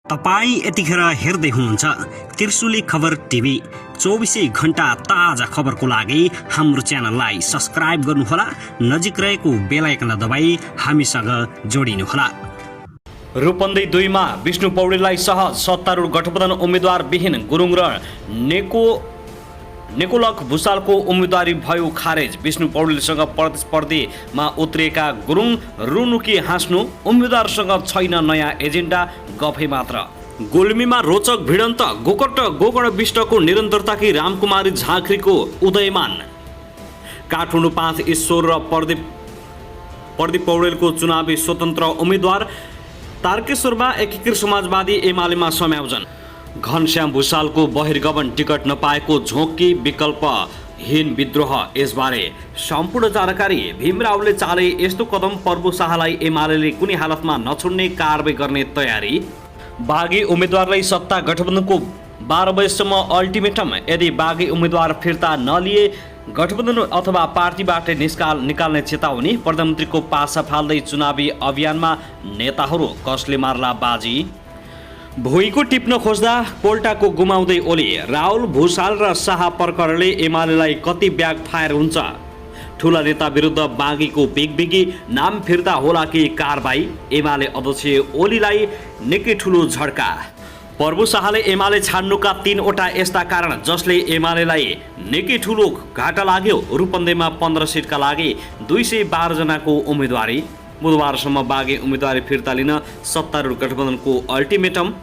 तपाई यतिखेर हेर्दै हुनुहुन्छ त्रिशुली खबर टिभी। 24 घण्टा ताजा खबरको लागि हाम्रो च्यानललाई सब्स्क्राइब गर्नुहोला, नजिक रहेको बेल आइकन दबाई हामीसँग जोडिनुहोला। रूपन्देही 2 मा विष्णु पौडेललाई सहज सत्तारूढ गठबन्धन उम्मेद्वार विहीन गुरुङ र नेकोलक भुसालको उम्मेदवारी भयो खारेज। विष्णु पौडेलसँग प्रतिस्पर्धीमा उत्रिएका गुरुङ रुनुकी हाँस्नु, उम्मेद्वारसँग छैन नयाँ एजेन्डा, गफै मात्र। गुल्मीमा रोचक भिडन्त, गोकर्ण विष्टको निरन्तरताकी रामकुमारी झाँक्रीको उदयमान। काठमाडौँ 5 ईश्वर र प्रदीप पौडेलको चुनावी स्वतन्त्र उम्मेद्वार। तारकेश्वरमा एकीकृत समाजवादी एमालेमा संयोजन। घनश्याम भुसालको बहिर्गमन टिकट नपाएको झोंकी विकल्पहीन विद्रोह। यसबारे सम्पूर्ण जानकारी। भीमरावले चाले यस्तो कदम, प्रभु शाहलाई एमालेले कुनै हालतमा नछोड्ने, कारबाही गर्ने तयारी। बागी उम्मेद्वारलाई सत्ता गठबन्धनको 12 बजेसम्म अल्टिमेटम। यदि बागी उम्मेद्वार फिर्ता नलिए गठबन्धन अथवा पार्टीबाट निकाल्ने चेतावनी। प्रधानमन्त्रीको पासा फाल्दै चुनावी अभियानमा नेताहरू, कसले मार्ला बाजी। भुइँको टिप्न खोज्दा पोल्टाको गुमाउँदै ओली। राहुल, भुसाल र शाह प्रकरणले एमालेलाई कति ब्याक फायर हुन्छ। ठुला नेता विरुद्ध बागीको बिगबिगी, नाम फिर्ता होला कि कारबाही। एमाले अध्यक्ष ओलीलाई निकै ठुलो झड्का। प्रभु शाहले एमाले छाड्नुका 3 वटा यस्ता कारण जसले एमालेलाई निकै ठुलो घाटा लाग्यो। रूपन्देहीमा 15 सिटका लागि 212 जनाको उम्मेदवारी। बुधबारसम्म बागी उम्मेदवारी फिर्ता लिन सत्तारूढ गठबन्धनको अल्टिमेटम।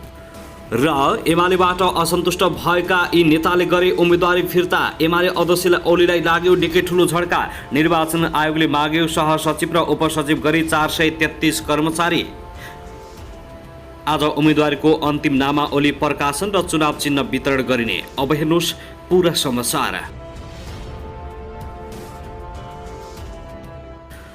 र एमालेबाट असन्तुष्ट भएका यी नेताले गरे उम्मेदवारी फिर्ता। एमाले अध्यक्ष ओलीलाई लाग्यो निकै ठुलो झड्का। निर्वाचन आयोगले माग्यो सहसचिव र उपसचिव गरी 433 कर्मचारी। आज उम्मेदवारीको अन्तिम नामावली प्रकाशन र चुनाव चिन्ह वितरण गरिने। अब हेर्नुहोस् पूरा समाचार।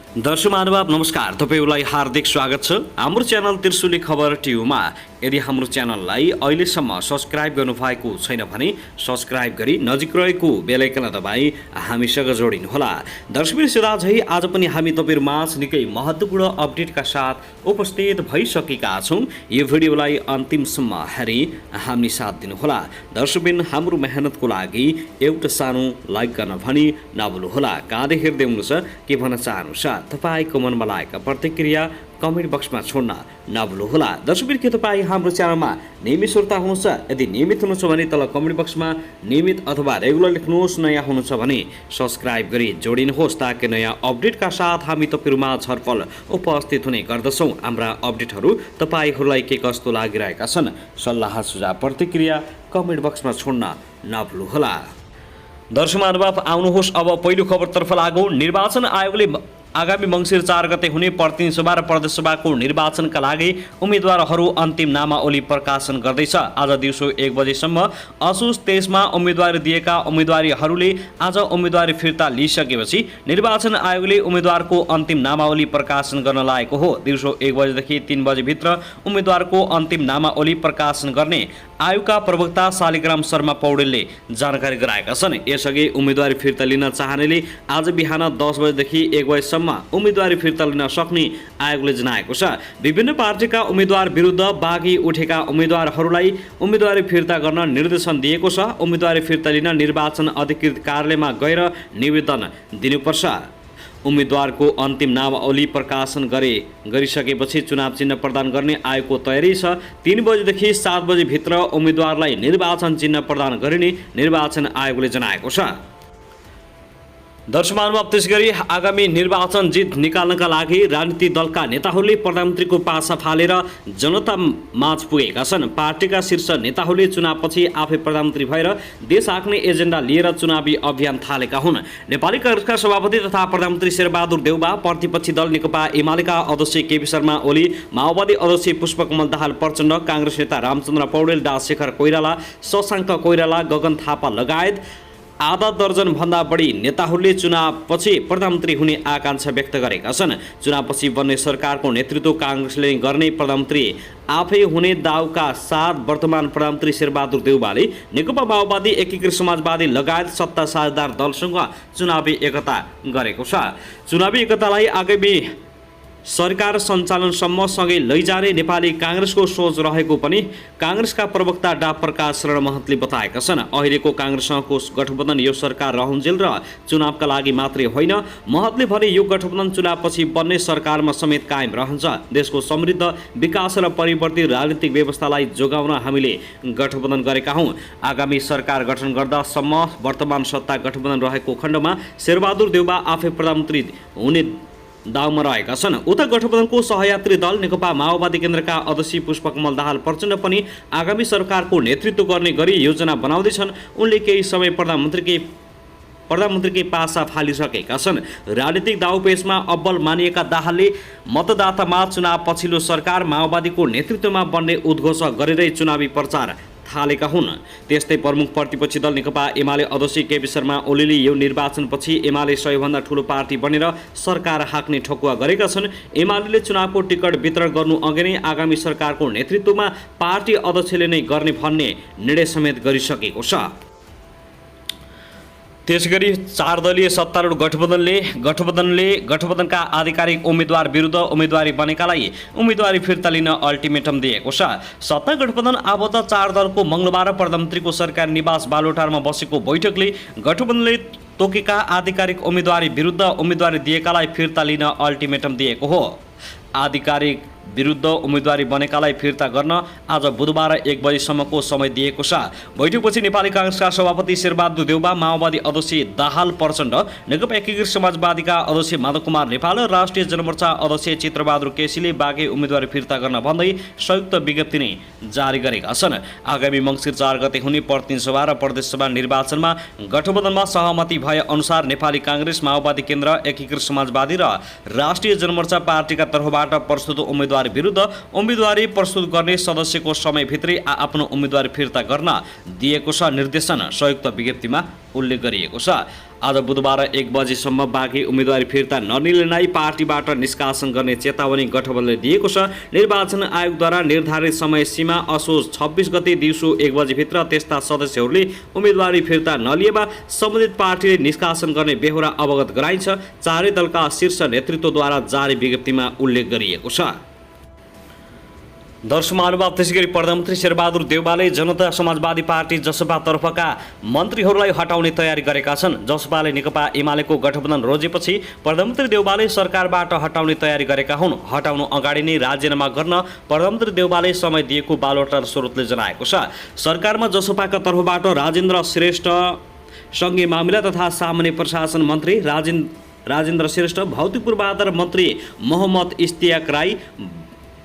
दर्शक महानुभाव नमस्कार, तपाईलाई हार्दिक स्वागत छ हाम्रो च्यानल त्रिशुली खबर टिभीमा। यदि हाम्रो च्यानललाई अहिलेसम्म सब्स्क्राइब गर्नुभएको छैन भने सब्स्क्राइब गरी नजिक रहेको बेल आइकन दबाई हामीसँग जोडिनुहोला। दर्शक सदा झै आज पनि हामी तपाईहरु माझ निकै महत्त्वपूर्ण अपडेटका साथ उपस्थित भइसकेका छौं। यो भिडियोलाई अन्तिमसम्म हेरी हामी साथ दिनुहोला। दर्शकबिन हाम्रो मेहनतको लागि एउटा सानो लाइक गर्न भनी नभुल्नुहोला। कहाँदै हेर्दै हुनुहुन्छ के भन्न चाहनुहुन्छ, तपाईको मनमा लागेका प्रतिक्रिया कमेन्ट बक्समा छोड्न नभुल्नुहोला। दर्शकबिन के तपाईँ हाम्रो च्यानलमा नियमित श्रोता हुनुहुन्छ? यदि नियमित हुनुहुन्छ भने तल कमेन्ट बक्समा नियमित अथवा रेगुलर लेख्नुहोस्। नयाँ हुनुहुन्छ भने सब्स्क्राइब गरी जोडिनुहोस् ताकि नयाँ अपडेटका साथ हामी तपाईहरुमा छलफल उपस्थित हुने गर्दछौँ। हाम्रा अपडेटहरू तपाईहरूलाई के कस्तो लागिरहेका छन्, सल्लाह सुझाव प्रतिक्रिया कमेन्ट बक्समा छोड्न नभुल्नुहोला। दर्शक महानुभाव आउनुहोस् अब पहिलो खबरतर्फ लागौँ। निर्वाचन आयोगले आगामी मङ्सिर 4 गते हुने प्रतिनिधि सभा र प्रदेश सभाको निर्वाचनका लागि उम्मेदवारहरू अन्तिम नामावली प्रकाशन गर्दैछ। आज दिउँसो 1 बजेसम्म असोज 23 मा उम्मेदवारी दिएका उम्मेदवारीहरूले आज उम्मेदवारी फिर्ता लिइसकेपछि निर्वाचन आयोगले उम्मेदवारको अन्तिम नामावली प्रकाशन गर्न लागेको हो। दिउँसो 1 बजेदेखि 3 बजेभित्र उम्मेदवारको अन्तिम नामावली प्रकाशन गर्ने आयोगका प्रवक्ता शालिग्राम शर्मा पौडेलले जानकारी गराएका छन्। यसअघि उम्मेदवारी फिर्ता लिन चाहनेले आज बिहान 10 बजेदेखि 1 बजेसम्म उम्मेदवारी फिर्ता लिन सक्ने आयोगले जनाएको छ। विभिन्न पार्टीका उम्मेदवार विरुद्ध बागी उठेका उम्मेदवारहरूलाई उम्मेदवारी फिर्ता गर्न निर्देशन दिएको छ। उम्मेदवारी फिर्ता लिन निर्वाचन अधिकृत कार्यालयमा गएर निवेदन दिनुपर्छ। उम्मेदवारको अन्तिम नामावली प्रकाशन गरिसकेपछि चुनाव चिन्ह प्रदान गर्ने आयोगको तयारी छ। 3 बजेदेखि 7 बजेभित्र उम्मेदवारलाई निर्वाचन चिन्ह प्रदान गरिने निर्वाचन आयोगले जनाएको छ। दर्शकमा त्यसैगरी आगामी निर्वाचन जित निकाल्नका लागि राजनीतिक दलका नेताहरूले प्रधानमन्त्रीको पासा फालेर जनता माझ पुगेका छन्। पार्टीका शीर्ष नेताहरूले चुनावपछि आफै प्रधानमन्त्री भएर देश हाँक्ने एजेन्डा लिएर चुनावी अभियान थालेका हुन्। नेपाली कांग्रेसका सभापति तथा प्रधानमन्त्री शेरबहादुर देउबा, प्रतिपक्षी दल नेकपा एमालेका अध्यक्ष केपी शर्मा ओली, माओवादी अध्यक्ष पुष्पकमल दाहाल प्रचण्ड, कांग्रेस नेता रामचन्द्र पौडेल, डाशेखर कोइराला, शशाङ्क कोइराला, गगन थापा लगायत आधा दर्जन भन्दा बढी नेताहरूले चुनावपछि प्रधानमन्त्री हुने आकांक्षा व्यक्त गरेका छन्। चुनावपछि बन्ने सरकारको नेतृत्व कांग्रेसले गर्ने प्रधानमन्त्री आफै हुने दाउका साथ वर्तमान प्रधानमन्त्री शेरबहादुर देउबाले नेकपा माओवादी, एकीकृत समाजवादी लगायत सत्ता साझेदार दलसँग चुनावी एकता गरेको छ। चुनावी एकतालाई आगामी सरकार सञ्चालनसम्म सँगै लैजाने नेपाली काङ्ग्रेसको सोच रहेको पनि काङ्ग्रेसका प्रवक्ता डा प्रकाश शरण महतले बताएका छन्। अहिलेको काङ्ग्रेससँगको गठबन्धन यो सरकार रहुन्जेल र चुनावका लागि मात्रै होइन, महतले भने यो गठबन्धन चुनावपछि बन्ने सरकारमा समेत कायम रहन्छ। देशको समृद्ध विकास र परिवर्तित राजनीतिक व्यवस्थालाई जोगाउन हामीले गठबन्धन गरेका हौँ। आगामी सरकार गठन गर्दासम्म वर्तमान सत्ता गठबन्धन रहेको खण्डमा शेरबहादुर देउबा आफै प्रधानमन्त्री हुने दाउमा रहेका छन्। उता गठबन्धनको सहयात्री दल नेकपा माओवादी केन्द्रका अध्यक्ष पुष्पकमल दाहाल प्रचण्ड पनि आगामी सरकारको नेतृत्व गर्ने गरी योजना बनाउँदैछन्। उनले केही समय प्रधानमन्त्रीकै पासा फालिसकेका छन्। राजनीतिक दाउपेचमा अब्बल मानिएका दाहालले मतदातामा चुनाव पछिल्लो सरकार माओवादीको नेतृत्वमा बन्ने उद्घोष गरेरै चुनावी प्रचार थालेका हुन्। त्यस्तै प्रमुख प्रतिपक्षी दल नेकपा एमाले अध्यक्ष केपी शर्मा ओलीले यो निर्वाचनपछि एमाले सबैभन्दा ठूलो पार्टी बनेर सरकार हाक्ने ठकुवा गरेका छन्। एमाले चुनावको टिकट वितरण गर्नु अघि नै आगामी सरकारको नेतृत्वमा पार्टी अध्यक्षले नै गर्ने भन्ने निर्णय समेत गरिसकेको छ। त्यसगरी 4 दलीय सत्तारूढ गठबन्धनका आधिकारिक उम्मेदवार विरुद्ध उम्मेदवारी बनेकालाई उम्मेदवारी फिर्ता लिन अल्टिमेटम दिएको छ। सत्ता गठबन्धन आबद्ध 4 दलको मङ्गलबार प्रधानमन्त्रीको सरकारी निवास बालुटारमा बसेको बैठकले गठबन्धनले तोकेका आधिकारिक उम्मेदवारी विरुद्ध उम्मेदवारी दिएकालाई फिर्ता लिन अल्टिमेटम दिएको हो। आधिकारिक विरुद्ध उम्मेदवारी बनेकालाई फिर्ता गर्न आज बुधबार 1 बजेसम्मको समय दिएको छ। बैठकपछि नेपाली काङ्ग्रेसका सभापति शेरबहादुर देउबा, माओवादी अध्यक्ष दाहाल प्रचण्ड, नेकपा एकीकृत समाजवादीका अध्यक्ष माधव कुमार नेपाल र राष्ट्रिय जनमोर्चा अध्यक्ष चित्रबहादुर केसीले बाँकी उम्मेदवारी फिर्ता गर्न भन्दै संयुक्त विज्ञप्ति नै जारी गरेका छन्। आगामी मङ्सिर 4 गते हुने प्रतिनिधि सभा र प्रदेशसभा निर्वाचनमा गठबन्धनमा सहमति भए अनुसार नेपाली काङ्ग्रेस, माओवादी केन्द्र, एकीकृत समाजवादी र राष्ट्रिय जनमोर्चा पार्टीका तर्फबाट प्रस्तुत उम्मेदवार विरुद्ध उम्मेदवारी प्रस्तुत गर्ने सदस्यको समयभित्रै आफ्नो उम्मेदवारी फिर्ता गर्न दिएको छ निर्देशन संयुक्त विज्ञप्तिमा उल्लेख गरिएको छ। आज बुधबार 1 बजेसम्म बाँकी उम्मेदवारी फिर्ता नलिने पार्टीबाट निष्कासन गर्ने चेतावनी गठबन्धनले दिएको छ। निर्वाचन आयोगद्वारा निर्धारित समय सीमा असोज 26 गते दिउँसो 1 बजेभित्र त्यस्ता सदस्यहरूले उम्मेदवारी फिर्ता नलिएमा सम्बन्धित पार्टीले निष्कासन गर्ने बेहोरा अवगत गराइन्छ। चारै दलका शीर्ष नेतृत्वद्वारा जारी विज्ञप्तिमा उल्लेख गरिएको छ। दर्शक महानुभाव, त्यसैगरी प्रधानमन्त्री शेरबहादुर देउबाले जनता समाजवादी पार्टी जसपातर्फका मन्त्रीहरूलाई हटाउने तयारी गरेका छन्। जसपाले नेकपा एमालेको गठबन्धन रोजेपछि प्रधानमन्त्री देउबाले सरकारबाट हटाउने तयारी गरेका हुन्। हटाउनु अगाडि नै राजीनामा गर्न प्रधानमन्त्री देउबाले समय दिएको बालोटार स्रोतले जनाएको छ। सरकारमा जसपाका तर्फबाट राजेन्द्र श्रेष्ठ, सङ्घीय मामिला तथा सामान्य प्रशासन मन्त्री राजेन्द्र श्रेष्ठ, भौतिक पूर्वाधार मन्त्री मोहम्मद इस्तियाक राई,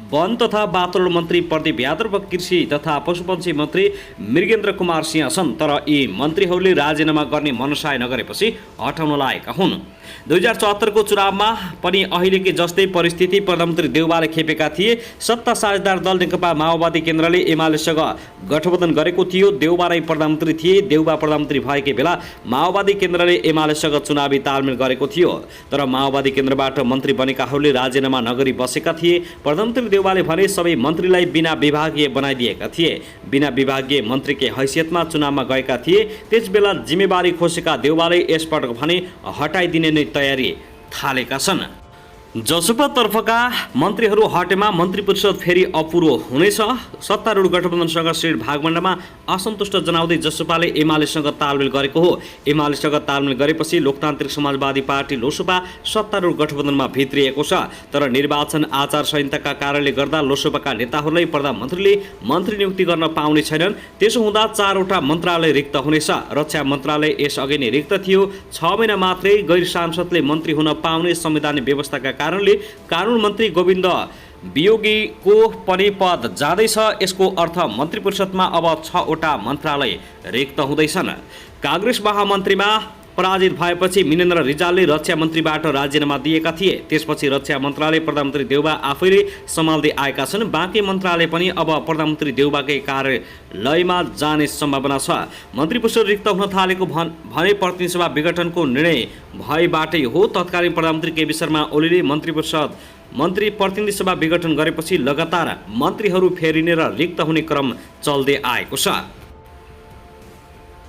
वन तथा वातावरण मन्त्री प्रदीप यादव, कृषि तथा पशुपक्षी मन्त्री मृगेन्द्र कुमार सिंह छन्। तर यी मन्त्रीहरूले राजीनामा गर्ने मनसाय नगरेपछि हटाउन लागेका हुन्। 2074 को चुनावमा पनि अहिलेकै जस्तै परिस्थिति प्रधानमन्त्री देउबाले खेपेका थिए। सत्ता साझेदार दल नेकपा माओवादी केन्द्रले एमालेसँग गठबन्धन गरेको थियो। देउबा नै प्रधानमन्त्री थिए। देउबा प्रधानमन्त्री भएकै बेला माओवादी केन्द्रले एमालेसँग चुनावी तालमेल गरेको थियो। तर माओवादी केन्द्रबाट मन्त्री बनेकाहरूले राजीनामा नगरी बसेका थिए। प्रधानमन्त्री देउबाले भने सबै मन्त्रीलाई बिना विभागीय बनाइदिएका थिए। बिना विभागीय मन्त्रीकै हैसियतमा चुनावमा गएका थिए। त्यसबेला जिम्मेवारी खोसेका देउबाले यसपटक भने हटाइदिने नै तयारी थालेका छन्। जसपातर्फका मन्त्रीहरू हटेमा मन्त्री परिषद फेरि अपुरो हुनेछ। सत्तारूढ गठबन्धनसँग सिट भागवण्डामा असन्तुष्ट जनाउँदै जसपाले एमालेसँग तालमेल गरेको हो। एमालेसँग तालमेल गरेपछि लोकतान्त्रिक समाजवादी पार्टी लोसपा सत्तारूढ गठबन्धनमा भित्रिएको छ। तर निर्वाचन आचार संहिताका कारणले गर्दा लोसपाका नेताहरूलाई प्रधानमन्त्रीले मन्त्री नियुक्ति गर्न पाउने छैनन्। त्यसो हुँदा 4 वटा मन्त्रालय रिक्त हुनेछ। रक्षा मन्त्रालय यसअघि नै रिक्त थियो। 6 महिना मात्रै गैर सांसदले मन्त्री हुन पाउने संवैधानिक व्यवस्थाका कारणले कानुन मन्त्री गोविन्द वियोगीको पनि पद जाँदैछ। यसको अर्थ मन्त्री परिषदमा अब 6 वटा मन्त्रालय रिक्त हुँदैछन्। काङ्ग्रेस महामन्त्रीमा पराजित भएपछि मिनेन्द्र रिजालले रक्षा मन्त्रीबाट राजीनामा दिएका थिए। त्यसपछि रक्षा मन्त्रालय प्रधानमन्त्री देउबा आफैले सम्हाल्दै आएका छन्। बाँकी मन्त्रालय पनि अब प्रधानमन्त्री देउबाकै कार्यालयमा जाने सम्भावना छ। मन्त्री परिषद रिक्त हुन थालेको भने प्रतिनिधि सभा विघटनको निर्णय भएबाटै हो। तत्कालीन प्रधानमन्त्री केपी शर्मा ओलीले मन्त्री प्रतिनिधि सभा विघटन गरेपछि लगातार मन्त्रीहरू फेरिने र रिक्त हुने क्रम चल्दै आएको छ।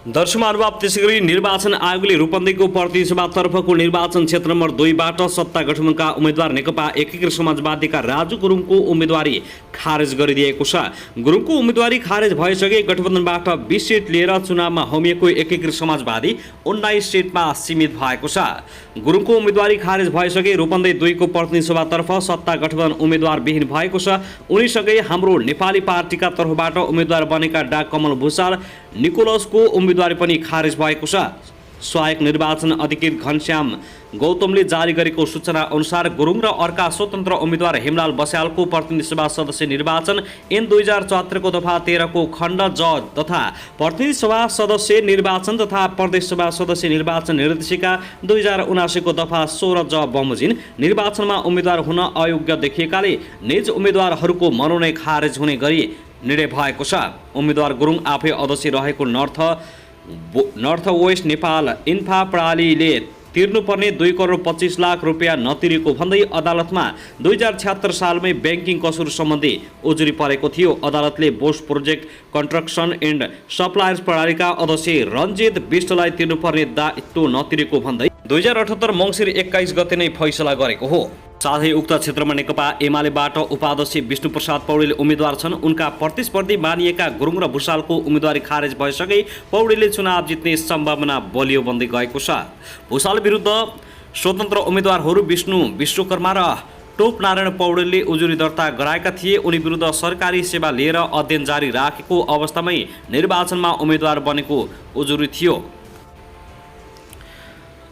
दर्शक महानुभाव, त्यसैगरी निर्वाचन आयोगले रूपन्देहीको प्रतिनिधि सभातर्फको निर्वाचन क्षेत्र नम्बर 2बाट सत्ता गठबन्धनका उम्मेद्वार नेकपा एकीकृत समाजवादीका राजु गुरुङको उम्मेदवारी खारेज गरिदिएको छ। गुरुङको उम्मेदवारी खारेज भएसँगै गठबन्धनबाट 20 सिट लिएर चुनावमा होमिएको एकीकृत समाजवादी 19 सिटमा सीमित भएको छ। गुरुङको उम्मेदवारी खारेज भएसँगै रूपन्देही 2को प्रतिनिधि सभातर्फ सत्ता गठबन्धन उम्मेदवार विहीन भएको छ। उनीसँगै हाम्रो नेपाली पार्टीका तर्फबाट उम्मेदवार बनेका डा कमल भूषाल निकोलसको उम्मेदवारी पनि खारेज भएको छ। सहायक निर्वाचन अधिकृत घनश्याम गौतमले जारी गरेको सूचना अनुसार गुरुङ र अर्का स्वतन्त्र उम्मेदवार हेमलाल बस्यालको प्रतिनिधि सभा सदस्य निर्वाचन ऐन 2074 को दफा 13 को खण्ड ज तथा प्रतिनिधि सभा सदस्य निर्वाचन तथा प्रदेश सभा सदस्य निर्वाचन निर्देशिका 2079 को दफा 16 ज बमोजिम निर्वाचनमा उम्मेदवार हुन अयोग्य देखिएकाले निज उम्मेदवारहरूको मनोनयन खारेज हुने गरी निर्णय भएको छ। उम्मेदवार गुरुङ आफै अध्यक्ष रहेको नर्थ वेस्ट नेपाल इन्फा प्रणालीले तिर्नुपर्ने 2 करोड 25 लाख रुपियाँ नतिरेको भन्दै अदालतमा 2076 सालमै ब्याङ्किङ कसुर सम्बन्धी उजुरी परेको थियो। अदालतले Bose project construction and suppliers प्रणालीका अध्यक्ष रञ्जित विष्टलाई तिर्नुपर्ने दायित्व नतिरेको भन्दै 2078 मङ्सिर 21 गते नै फैसला गरेको हो। साथै उक्त क्षेत्रमा नेकपा एमालेबाट उपाध्यक्ष विष्णुप्रसाद पौडेल उम्मेदवार छन्। उनका प्रतिस्पर्धी मानिएका गुरुङ र भूषालको उम्मेदवारी खारेज भएसँगै पौडेलले चुनाव जित्ने सम्भावना बलियो बन्दै गएको छ। भूषाल विरुद्ध स्वतन्त्र उम्मेदवारहरू विष्णु विश्वकर्मा र टोप नारायण पौडेलले उजुरी दर्ता गराएका थिए। उनी विरुद्ध सरकारी सेवा लिएर अध्ययन जारी राखेको अवस्थामै निर्वाचनमा उम्मेदवार बनेको उजुरी थियो।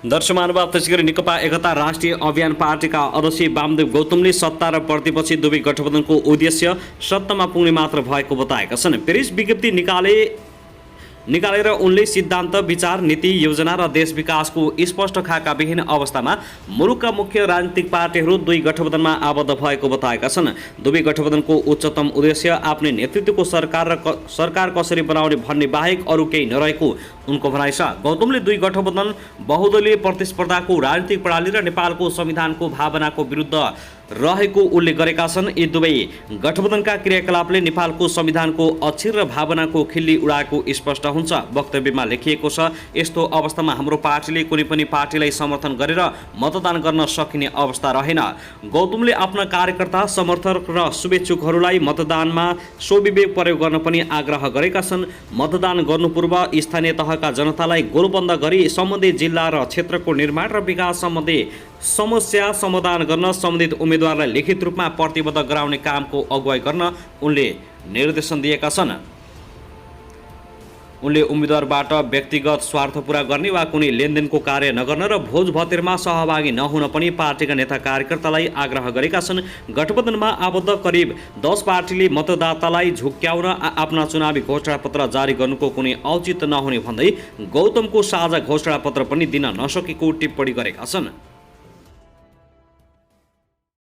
दर्शक महानुभाव, त्यसैगरी नेकपा एकता राष्ट्रिय अभियान पार्टीका अध्यक्ष वामदेव गौतमले सत्ता र प्रतिपक्षी दुवै गठबन्धनको उद्देश्य सत्तामा पुग्ने मात्र भएको बताएका छन्। प्रेस विज्ञप्ति निकालेर उनले सिद्धान्त, विचार, नीति, योजना र देश विकासको स्पष्ट खाका विहीन अवस्थामा मुलुकका मुख्य राजनीतिक पार्टीहरू दुई गठबन्धनमा आबद्ध भएको बताएका छन्। दुवै गठबन्धनको उच्चतम उद्देश्य आफ्नै नेतृत्वको सरकार कसरी बनाउने भन्ने बाहेक अरू केही नरहेको उनको भनाइ छ। गौतमले दुई गठबन्धन बहुदलीय प्रतिस्पर्धाको राजनीतिक प्रणाली र नेपालको संविधानको भावनाको विरुद्ध रहेको उल्लेख गरेका छन्। यी दुवै गठबन्धनका क्रियाकलापले नेपालको संविधानको अक्षर र भावनाको खिल्ली उडाएको स्पष्ट हुन्छ। वक्तव्यमा लेखिएको छ, यस्तो अवस्थामा हाम्रो पार्टीले कुनै पनि पार्टीलाई समर्थन गरेर मतदान गर्न सकिने अवस्था रहेन। गौतमले आफ्ना कार्यकर्ता, समर्थक र शुभेच्छुकहरूलाई मतदानमा स्वविवेक प्रयोग गर्न पनि आग्रह गरेका छन्। मतदान गर्नुपूर्व स्थानीय तहका जनतालाई गोलबन्द गरी सम्बन्धित जिल्ला र क्षेत्रको निर्माण र विकास सम्बन्धी समस्या समाधान गर्न सम्बन्धित उम्मेदवारलाई लिखित रूपमा प्रतिबद्ध गराउने कामको अगुवाई गर्न उनले निर्देशन दिएका छन्। उनले उम्मेदवारबाट व्यक्तिगत स्वार्थ पूरा गर्ने वा कुनै लेनदेनको कार्य नगर्न र भोज भतेरमा सहभागी नहुन पनि पार्टीका नेता कार्यकर्तालाई आग्रह गरेका छन्। गठबन्धनमा आबद्ध करिब 10 पार्टीले मतदातालाई झुक्क्याउन आफ्ना चुनावी घोषणापत्र जारी गर्नुको कुनै औचित्य नहुने भन्दै गौतमको साझा घोषणापत्र पनि दिन नसकेको टिप्पणी गरेका छन्।